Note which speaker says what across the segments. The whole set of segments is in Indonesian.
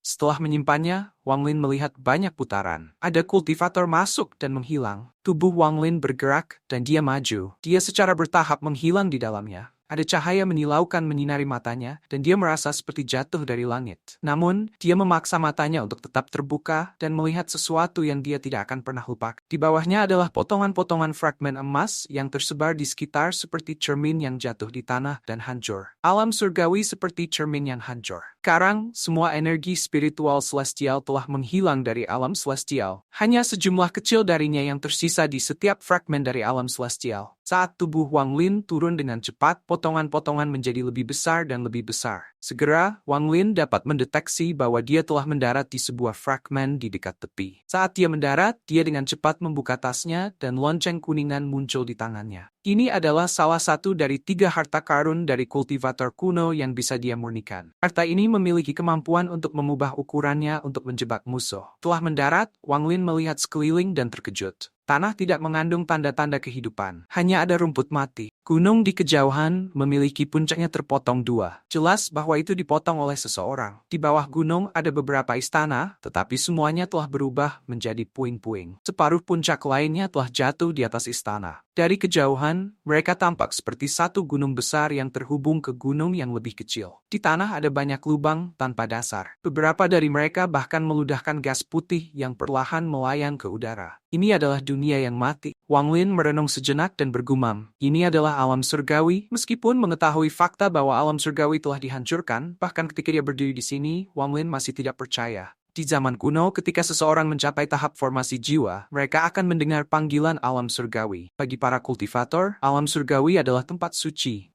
Speaker 1: Setelah menyimpannya, Wang Lin melihat banyak putaran. Ada kultivator masuk dan menghilang. Tubuh Wang Lin bergerak dan dia maju. Dia secara bertahap menghilang di dalamnya. Ada cahaya menilaukan menyinari matanya, dan dia merasa seperti jatuh dari langit. Namun, dia memaksa matanya untuk tetap terbuka dan melihat sesuatu yang dia tidak akan pernah lupakan. Di bawahnya adalah potongan-potongan fragmen emas yang tersebar di sekitar seperti cermin yang jatuh di tanah dan hancur. Alam surgawi seperti cermin yang hancur. Sekarang, semua energi spiritual celestial telah menghilang dari alam celestial. Hanya sejumlah kecil darinya yang tersisa di setiap fragmen dari alam celestial. Saat tubuh Wang Lin turun dengan cepat, potongan-potongan menjadi lebih besar dan lebih besar. Segera, Wang Lin dapat mendeteksi bahwa dia telah mendarat di sebuah fragmen di dekat tepi. Saat dia mendarat, dia dengan cepat membuka tasnya dan lonceng kuningan muncul di tangannya. Ini adalah salah satu dari 3 harta karun dari kultivator kuno yang bisa dia murnikan. Harta ini memiliki kemampuan untuk mengubah ukurannya untuk menjebak musuh. Setelah mendarat, Wang Lin melihat sekeliling dan terkejut. Tanah tidak mengandung tanda-tanda kehidupan. Hanya ada rumput mati. Gunung di kejauhan memiliki puncaknya terpotong 2. Jelas bahwa itu dipotong oleh seseorang. Di bawah gunung ada beberapa istana, tetapi semuanya telah berubah menjadi puing-puing. Separuh puncak lainnya telah jatuh di atas istana. Dari kejauhan, mereka tampak seperti satu gunung besar yang terhubung ke gunung yang lebih kecil. Di tanah ada banyak lubang tanpa dasar. Beberapa dari mereka bahkan meludahkan gas putih yang perlahan melayang ke udara. Ini adalah dunia yang mati. Wang Lin merenung sejenak dan bergumam. Ini adalah alam surgawi. Meskipun mengetahui fakta bahwa alam surgawi telah dihancurkan, bahkan ketika dia berdiri di sini, Wang Lin masih tidak percaya. Di zaman kuno, ketika seseorang mencapai tahap formasi jiwa, mereka akan mendengar panggilan alam surgawi. Bagi para kultivator, alam surgawi adalah tempat suci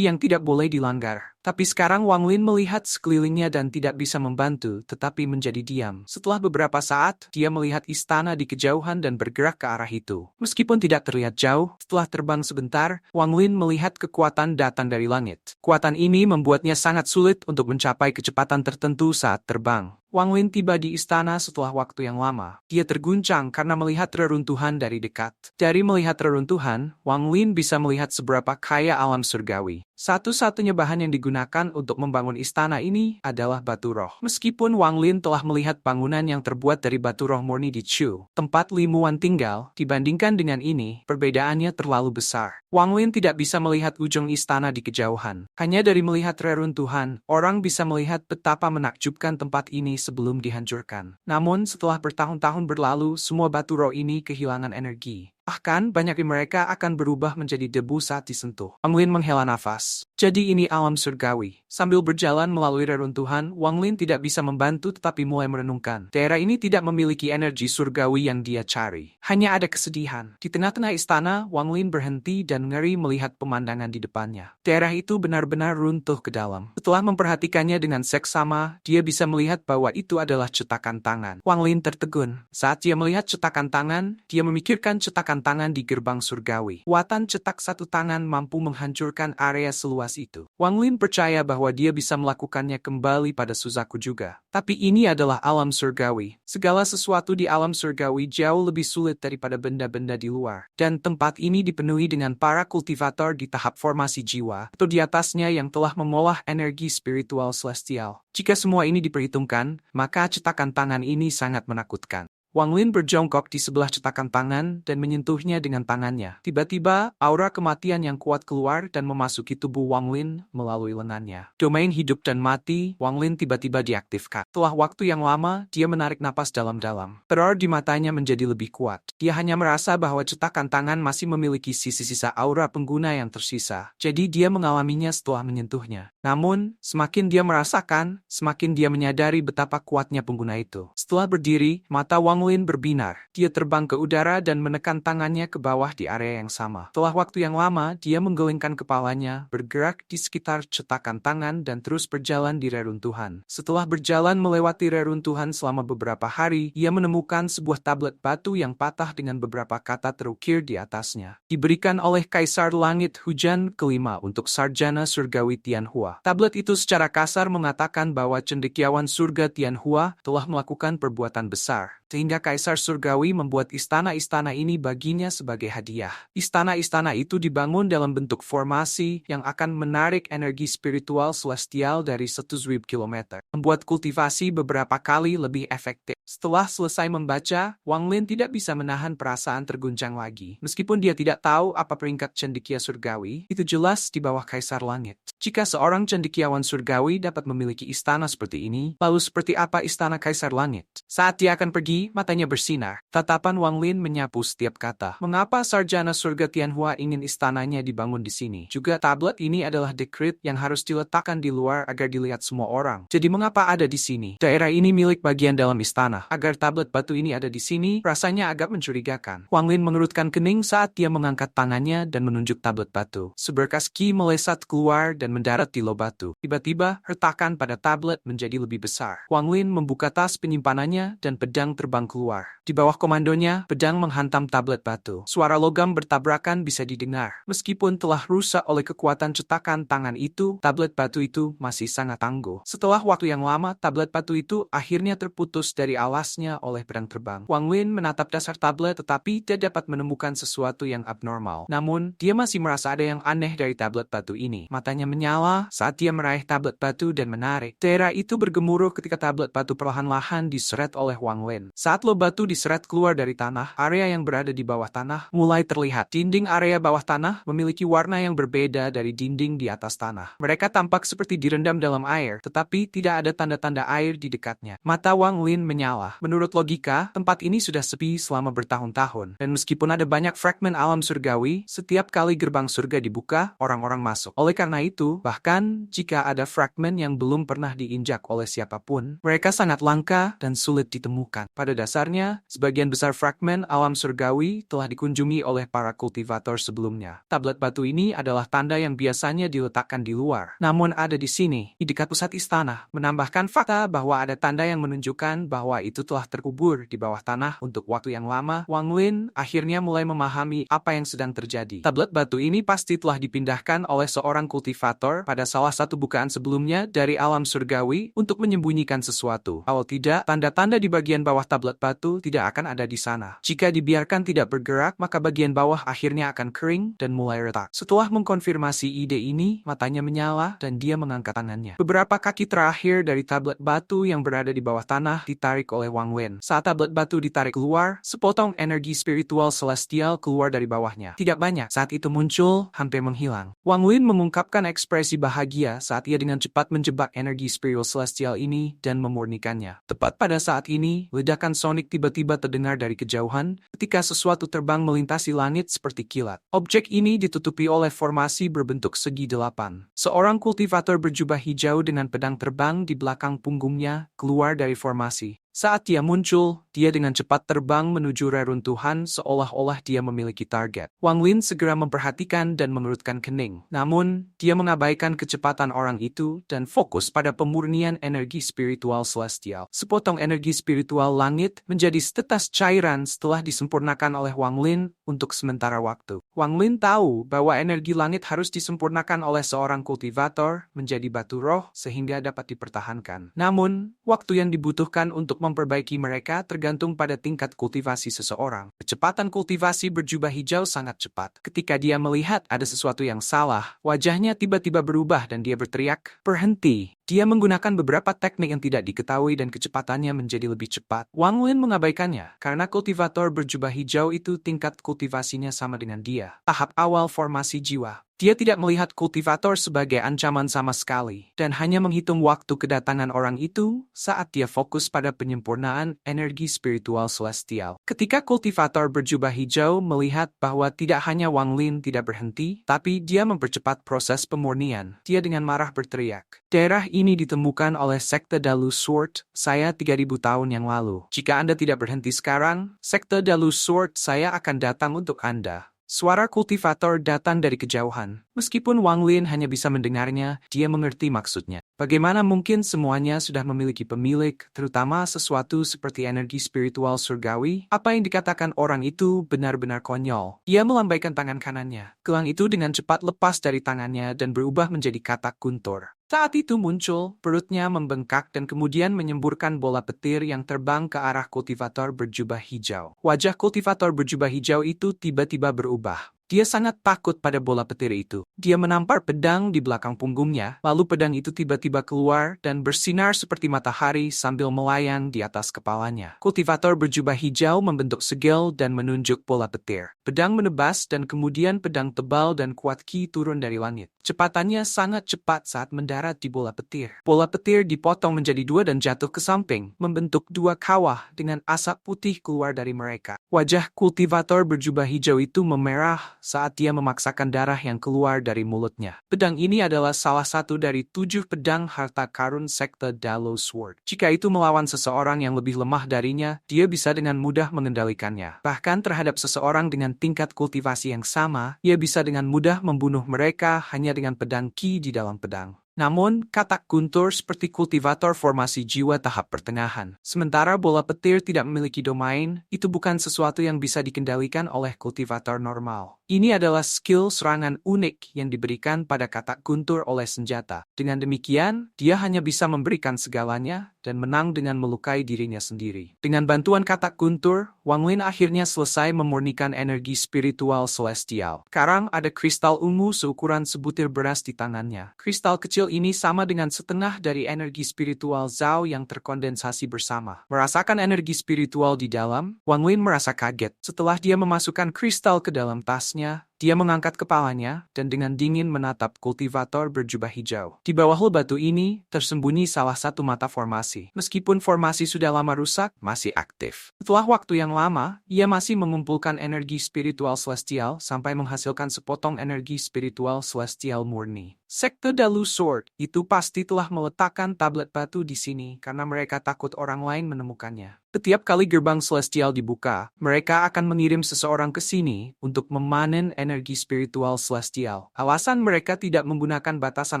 Speaker 1: yang tidak boleh dilanggar. Tapi sekarang Wang Lin melihat sekelilingnya dan tidak bisa membantu, tetapi menjadi diam. Setelah beberapa saat, dia melihat istana di kejauhan dan bergerak ke arah itu. Meskipun tidak terlihat jauh, setelah terbang sebentar, Wang Lin melihat kekuatan datang dari langit. Kekuatan ini membuatnya sangat sulit untuk mencapai kecepatan tertentu saat terbang. Wang Lin tiba di istana setelah waktu yang lama. Dia terguncang karena melihat reruntuhan dari dekat. Dari melihat reruntuhan, Wang Lin bisa melihat seberapa kaya alam surgawi. Satu-satunya bahan yang digunakan untuk membangun istana ini adalah batu roh. Meskipun Wang Lin telah melihat bangunan yang terbuat dari batu roh murni di Chu, tempat Li Muan tinggal, dibandingkan dengan ini, perbedaannya terlalu besar. Wang Lin tidak bisa melihat ujung istana di kejauhan. Hanya dari melihat reruntuhan, orang bisa melihat betapa menakjubkan tempat ini sebelum dihancurkan. Namun, setelah bertahun-tahun berlalu, semua batu roh ini kehilangan energi. Bahkan, banyak dari mereka akan berubah menjadi debu saat disentuh. Wang Lin menghela nafas. Jadi ini alam surgawi. Sambil berjalan melalui reruntuhan, Wang Lin tidak bisa membantu tetapi mulai merenungkan. Daerah ini tidak memiliki energi surgawi yang dia cari. Hanya ada kesedihan. Di tengah-tengah istana, Wang Lin berhenti dan ngeri melihat pemandangan di depannya. Daerah itu benar-benar runtuh ke dalam. Setelah memperhatikannya dengan seksama, dia bisa melihat bahwa itu adalah cetakan tangan. Wang Lin tertegun. Saat dia melihat cetakan tangan, dia memikirkan cetakan tangan di gerbang surgawi. Kekuatan cetak satu tangan mampu menghancurkan area seluas itu. Wang Lin percaya bahwa dia bisa melakukannya kembali pada Suzaku juga. Tapi ini adalah alam surgawi. Segala sesuatu di alam surgawi jauh lebih sulit daripada benda-benda di luar. Dan tempat ini dipenuhi dengan para kultivator di tahap formasi jiwa, atau di atasnya yang telah memolah energi spiritual celestial. Jika semua ini diperhitungkan, maka cetakan tangan ini sangat menakutkan. Wang Lin berjongkok di sebelah cetakan tangan dan menyentuhnya dengan tangannya. Tiba-tiba, aura kematian yang kuat keluar dan memasuki tubuh Wang Lin melalui lengannya. Domain hidup dan mati, Wang Lin tiba-tiba diaktifkan. Setelah waktu yang lama, dia menarik napas dalam-dalam. Teror di matanya menjadi lebih kuat. Dia hanya merasa bahwa cetakan tangan masih memiliki sisa-sisa aura pengguna yang tersisa. Jadi dia mengalaminya setelah menyentuhnya. Namun, semakin dia merasakan, semakin dia menyadari betapa kuatnya pengguna itu. Setelah berdiri, mata Wang Lin berbinar. Dia terbang ke udara dan menekan tangannya ke bawah di area yang sama. Setelah waktu yang lama, dia menggelengkan kepalanya, bergerak di sekitar cetakan tangan dan terus berjalan di reruntuhan. Setelah berjalan melewati reruntuhan selama beberapa hari, ia menemukan sebuah tablet batu yang patah dengan beberapa kata terukir di atasnya. Diberikan oleh Kaisar Langit Hujan kelima untuk Sarjana Surgawi Tianhua. Tablet itu secara kasar mengatakan bahwa cendekiawan surga Tianhua telah melakukan perbuatan besar, sehingga sehingga Kaisar Surgawi membuat istana-istana ini baginya sebagai hadiah. Istana-istana itu dibangun dalam bentuk formasi yang akan menarik energi spiritual celestial dari 1.000 kilometer, membuat kultivasi beberapa kali lebih efektif. Setelah selesai membaca, Wang Lin tidak bisa menahan perasaan terguncang lagi. Meskipun dia tidak tahu apa peringkat cendekia surgawi, itu jelas di bawah Kaisar Langit. Jika seorang cendekiawan surgawi dapat memiliki istana seperti ini, lalu seperti apa istana Kaisar Langit? Saat dia akan pergi, matanya bersinar. Tatapan Wang Lin menyapu setiap kata. Mengapa Sarjana Surga Tianhua ingin istananya dibangun di sini? Juga tablet ini adalah dekret yang harus diletakkan di luar agar dilihat semua orang. Jadi mengapa ada di sini? Daerah ini milik bagian dalam istana. Agar tablet batu ini ada di sini, rasanya agak mencurigakan. Wang Lin mengerutkan kening saat dia mengangkat tangannya dan menunjuk tablet batu. Seberkas ki melesat keluar dan mendarat di loh batu. Tiba-tiba, retakan pada tablet menjadi lebih besar. Wang Lin membuka tas penyimpanannya dan pedang terbang keluar. Di bawah komandonya, pedang menghantam tablet batu. Suara logam bertabrakan bisa didengar. Meskipun telah rusak oleh kekuatan cetakan tangan itu, tablet batu itu masih sangat tangguh. Setelah waktu yang lama, tablet batu itu akhirnya terputus dari alasnya oleh pedang terbang. Wang Lin menatap dasar tablet tetapi tidak dapat menemukan sesuatu yang abnormal. Namun, dia masih merasa ada yang aneh dari tablet batu ini. Matanya menyala saat dia meraih tablet batu dan menarik. Daerah itu bergemuruh ketika tablet batu perlahan-lahan diseret oleh Wang Lin. Saat loh batu diseret keluar dari tanah, area yang berada di bawah tanah mulai terlihat. Dinding area bawah tanah memiliki warna yang berbeda dari dinding di atas tanah. Mereka tampak seperti direndam dalam air, tetapi tidak ada tanda-tanda air di dekatnya. Mata Wang Lin menyala. Menurut logika, tempat ini sudah sepi selama bertahun-tahun. Dan meskipun ada banyak fragmen alam surgawi, setiap kali gerbang surga dibuka, orang-orang masuk. Oleh karena itu, bahkan jika ada fragmen yang belum pernah diinjak oleh siapapun, mereka sangat langka dan sulit ditemukan. Pada dasarnya, sebagian besar fragmen alam surgawi telah dikunjungi oleh para kultivator sebelumnya. Tablet batu ini adalah tanda yang biasanya diletakkan di luar. Namun ada di sini, di dekat pusat istana, menambahkan fakta bahwa ada tanda yang menunjukkan bahwa itu telah terkubur di bawah tanah untuk waktu yang lama. Wang Lin akhirnya mulai memahami apa yang sedang terjadi. Tablet batu ini pasti telah dipindahkan oleh seorang kultivator pada salah satu bukaan sebelumnya dari alam surgawi untuk menyembunyikan sesuatu. Kalau tidak, tanda-tanda di bagian bawah tablet batu tidak akan ada di sana. Jika dibiarkan tidak bergerak, maka bagian bawah akhirnya akan kering dan mulai retak. Setelah mengkonfirmasi ide ini, matanya menyala dan dia mengangkat tangannya. Beberapa kaki terakhir dari tablet batu yang berada di bawah tanah ditarik oleh Wang Lin. Saat tablet batu ditarik keluar, sepotong energi spiritual celestial keluar dari bawahnya. Tidak banyak, saat itu muncul, hampir menghilang. Wang Lin mengungkapkan ekspresi bahagia saat ia dengan cepat menjebak energi spiritual celestial ini dan memurnikannya. Tepat pada saat ini, ledakan sonik tiba-tiba terdengar dari kejauhan ketika sesuatu terbang melintasi langit seperti kilat. Objek ini ditutupi oleh formasi berbentuk segi 8. Seorang kultivator berjubah hijau dengan pedang terbang di belakang punggungnya keluar dari formasi. Saat dia muncul, dia dengan cepat terbang menuju reruntuhan seolah-olah dia memiliki target. Wang Lin segera memperhatikan dan mengerutkan kening. Namun, dia mengabaikan kecepatan orang itu dan fokus pada pemurnian energi spiritual celestial. Sepotong energi spiritual langit menjadi setetes cairan setelah disempurnakan oleh Wang Lin untuk sementara waktu. Wang Lin tahu bahwa energi langit harus disempurnakan oleh seorang kultivator menjadi batu roh sehingga dapat dipertahankan. Namun, waktu yang dibutuhkan untuk memperbaiki mereka tergantung pada tingkat kultivasi seseorang. Kecepatan kultivasi berjubah hijau sangat cepat. Ketika dia melihat ada sesuatu yang salah, wajahnya tiba-tiba berubah dan dia berteriak, "Berhenti!" Dia menggunakan beberapa teknik yang tidak diketahui dan kecepatannya menjadi lebih cepat. Wang Lin mengabaikannya, karena kultivator berjubah hijau itu tingkat kultivasinya sama dengan dia. Tahap awal formasi jiwa. Dia tidak melihat kultivator sebagai ancaman sama sekali, dan hanya menghitung waktu kedatangan orang itu saat dia fokus pada penyempurnaan energi spiritual celestial. Ketika kultivator berjubah hijau melihat bahwa tidak hanya Wang Lin tidak berhenti, tapi dia mempercepat proses pemurnian, dia dengan marah berteriak, "Daerah ini ditemukan oleh Sekte Dalu Sword saya 3000 tahun yang lalu. Jika Anda tidak berhenti sekarang, Sekte Dalu Sword saya akan datang untuk Anda." Suara kultivator datang dari kejauhan. Meskipun Wang Lin hanya bisa mendengarnya, dia mengerti maksudnya. Bagaimana mungkin semuanya sudah memiliki pemilik, terutama sesuatu seperti energi spiritual surgawi? Apa yang dikatakan orang itu benar-benar konyol. Dia melambaikan tangan kanannya. Gelang itu dengan cepat lepas dari tangannya dan berubah menjadi katak guntur. Saat itu muncul, perutnya membengkak dan kemudian menyemburkan bola petir yang terbang ke arah kultivator berjubah hijau. Wajah kultivator berjubah hijau itu tiba-tiba berubah. Dia sangat takut pada bola petir itu. Dia menampar pedang di belakang punggungnya, lalu pedang itu tiba-tiba keluar dan bersinar seperti matahari sambil melayang di atas kepalanya. Kultivator berjubah hijau membentuk segel dan menunjuk bola petir. Pedang menebas dan kemudian pedang tebal dan kuat Ki turun dari langit. Cepatannya sangat cepat saat mendarat di bola petir. Bola petir dipotong menjadi dua dan jatuh ke samping, membentuk dua kawah dengan asap putih keluar dari mereka. Wajah kultivator berjubah hijau itu memerah saat dia memaksakan darah yang keluar dari mulutnya. Pedang ini adalah salah satu dari 7 pedang harta karun sekte Dalo Sword. Jika itu melawan seseorang yang lebih lemah darinya, dia bisa dengan mudah mengendalikannya. Bahkan terhadap seseorang dengan tingkat kultivasi yang sama, ia bisa dengan mudah membunuh mereka hanya dengan pedang Ki di dalam pedang. Namun, katak guntur seperti kultivator formasi jiwa tahap pertengahan. Sementara bola petir tidak memiliki domain, itu bukan sesuatu yang bisa dikendalikan oleh kultivator normal. Ini adalah skill serangan unik yang diberikan pada katak guntur oleh senjata. Dengan demikian, dia hanya bisa memberikan segalanya dan menang dengan melukai dirinya sendiri. Dengan bantuan katak guntur, Wang Lin akhirnya selesai memurnikan energi spiritual celestial. Sekarang ada kristal ungu seukuran sebutir beras di tangannya. Kristal kecil ini sama dengan setengah dari energi spiritual Zhao yang terkondensasi bersama. Merasakan energi spiritual di dalam, Wang Lin merasa kaget. Setelah dia memasukkan kristal ke dalam tasnya, dia mengangkat kepalanya dan dengan dingin menatap kultivator berjubah hijau. Di bawah lebatu ini, tersembunyi salah satu mata formasi. Meskipun formasi sudah lama rusak, masih aktif. Setelah waktu yang lama, ia masih mengumpulkan energi spiritual celestial sampai menghasilkan sepotong energi spiritual celestial murni. Sekte Dalu Sword itu pasti telah meletakkan tablet batu di sini karena mereka takut orang lain menemukannya. Setiap kali gerbang celestial dibuka, mereka akan mengirim seseorang ke sini untuk memanen energi spiritual celestial. Alasan mereka tidak menggunakan batasan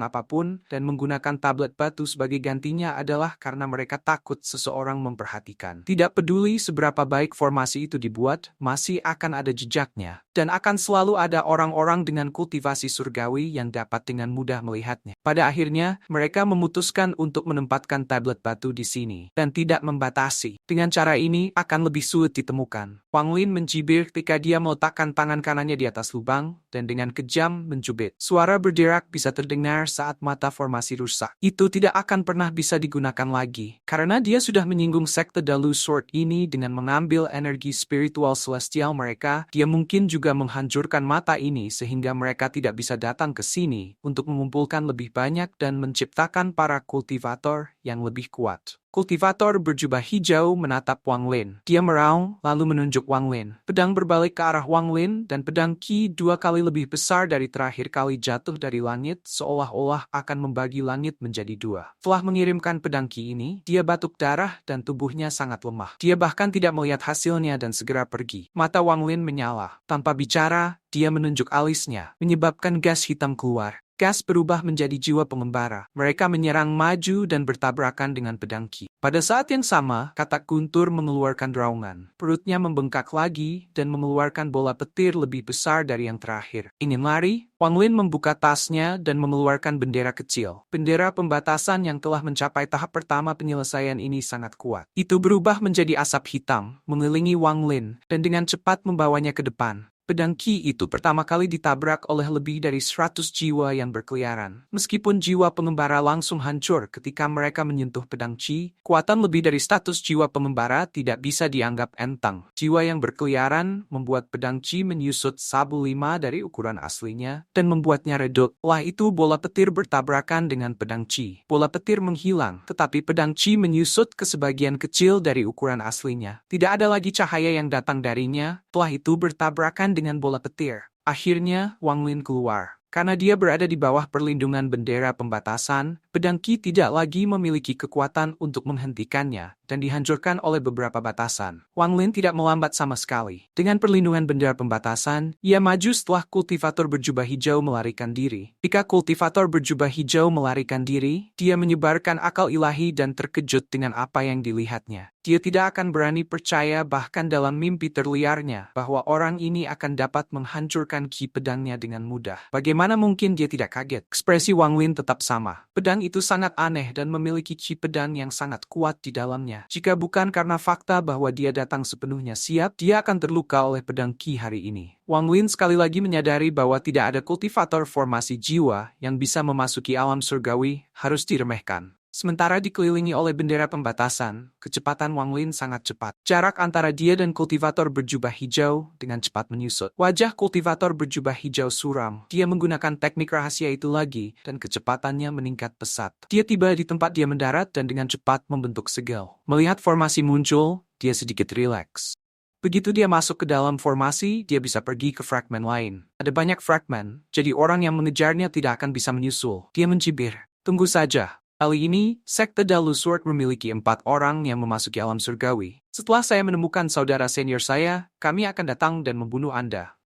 Speaker 1: apapun dan menggunakan tablet batu sebagai gantinya adalah karena mereka takut seseorang memperhatikan. Tidak peduli seberapa baik formasi itu dibuat, masih akan ada jejaknya. Dan akan selalu ada orang-orang dengan kultivasi surgawi yang dapat dengan mudah melihatnya. Pada akhirnya, mereka memutuskan untuk menempatkan tablet batu di sini dan tidak membatasi. Dengan cara ini, akan lebih sulit ditemukan. Wang Lin mencibir ketika dia meletakkan tangan kanannya di atas lubang dan dengan kejam mencubit. Suara berderak bisa terdengar saat mata formasi rusak. Itu tidak akan pernah bisa digunakan lagi, karena dia sudah menyinggung sekte Dalu Sword ini dengan mengambil energi spiritual celestial mereka. Dia mungkin juga menghancurkan mata ini sehingga mereka tidak bisa datang ke sini untuk mengumpulkan lebih banyak dan menciptakan para kultivator yang lebih kuat. Kultivator berjubah hijau menatap Wang Lin. Dia meraung, lalu menunjuk Wang Lin. Pedang berbalik ke arah Wang Lin dan pedang Qi 2 kali lebih besar dari terakhir kali jatuh dari langit, seolah-olah akan membagi langit menjadi 2. Setelah mengirimkan pedang Qi ini, dia batuk darah dan tubuhnya sangat lemah. Dia bahkan tidak melihat hasilnya dan segera pergi. Mata Wang Lin menyala. Tanpa bicara, dia menunjuk alisnya, menyebabkan gas hitam keluar. Gas berubah menjadi jiwa pengembara. Mereka menyerang maju dan bertabrakan dengan pedang Qi. Pada saat yang sama, katak guntur mengeluarkan raungan. Perutnya membengkak lagi dan mengeluarkan bola petir lebih besar dari yang terakhir. Ingin lari? Wang Lin membuka tasnya dan mengeluarkan bendera kecil. Bendera pembatasan yang telah mencapai tahap pertama penyelesaian ini sangat kuat. Itu berubah menjadi asap hitam, mengelilingi Wang Lin, dan dengan cepat membawanya ke depan. Pedang Qi itu pertama kali ditabrak oleh lebih dari 100 jiwa yang berkeliaran. Meskipun jiwa pengembara langsung hancur ketika mereka menyentuh pedang Qi, kekuatan lebih dari 100 jiwa pengembara tidak bisa dianggap enteng. Jiwa yang berkeliaran membuat pedang Qi menyusut sabu 5 dari ukuran aslinya dan membuatnya redup. Setelah itu bola petir bertabrakan dengan pedang Qi. Bola petir menghilang, tetapi pedang Qi menyusut ke sebagian kecil dari ukuran aslinya. Tidak ada lagi cahaya yang datang darinya. Setelah itu bertabrakan dengan bola petir. Akhirnya, Wang Lin keluar. Karena dia berada di bawah perlindungan bendera pembatasan, pedang Qi tidak lagi memiliki kekuatan untuk menghentikannya dan dihancurkan oleh beberapa batasan. Wang Lin tidak melambat sama sekali. Dengan perlindungan bendera pembatasan, ia maju setelah kultivator berjubah hijau melarikan diri. Jika kultivator berjubah hijau melarikan diri, dia menyebarkan akal ilahi dan terkejut dengan apa yang dilihatnya. Dia tidak akan berani percaya bahkan dalam mimpi terliarnya bahwa orang ini akan dapat menghancurkan Qi pedangnya dengan mudah. Bagaimana Bagaimana mungkin dia tidak kaget? Ekspresi Wang Lin tetap sama. Pedang itu sangat aneh dan memiliki chi pedang yang sangat kuat di dalamnya. Jika bukan karena fakta bahwa dia datang sepenuhnya siap, dia akan terluka oleh pedang Qi hari ini. Wang Lin sekali lagi menyadari bahwa tidak ada kultivator formasi jiwa yang bisa memasuki alam surgawi, harus diremehkan. Sementara dikelilingi oleh bendera pembatasan, kecepatan Wang Lin sangat cepat. Jarak antara dia dan kultivator berjubah hijau dengan cepat menyusut. Wajah kultivator berjubah hijau suram. Dia menggunakan teknik rahasia itu lagi, dan kecepatannya meningkat pesat. Dia tiba di tempat dia mendarat dan dengan cepat membentuk segel. Melihat formasi muncul, dia sedikit rileks. Begitu dia masuk ke dalam formasi, dia bisa pergi ke fragmen lain. Ada banyak fragmen, jadi orang yang mengejarnya tidak akan bisa menyusul. Dia mencibir. Tunggu saja. Kali ini, Sekte Dalu Sword memiliki 4 orang yang memasuki alam surgawi. Setelah saya menemukan saudara senior saya, kami akan datang dan membunuh Anda.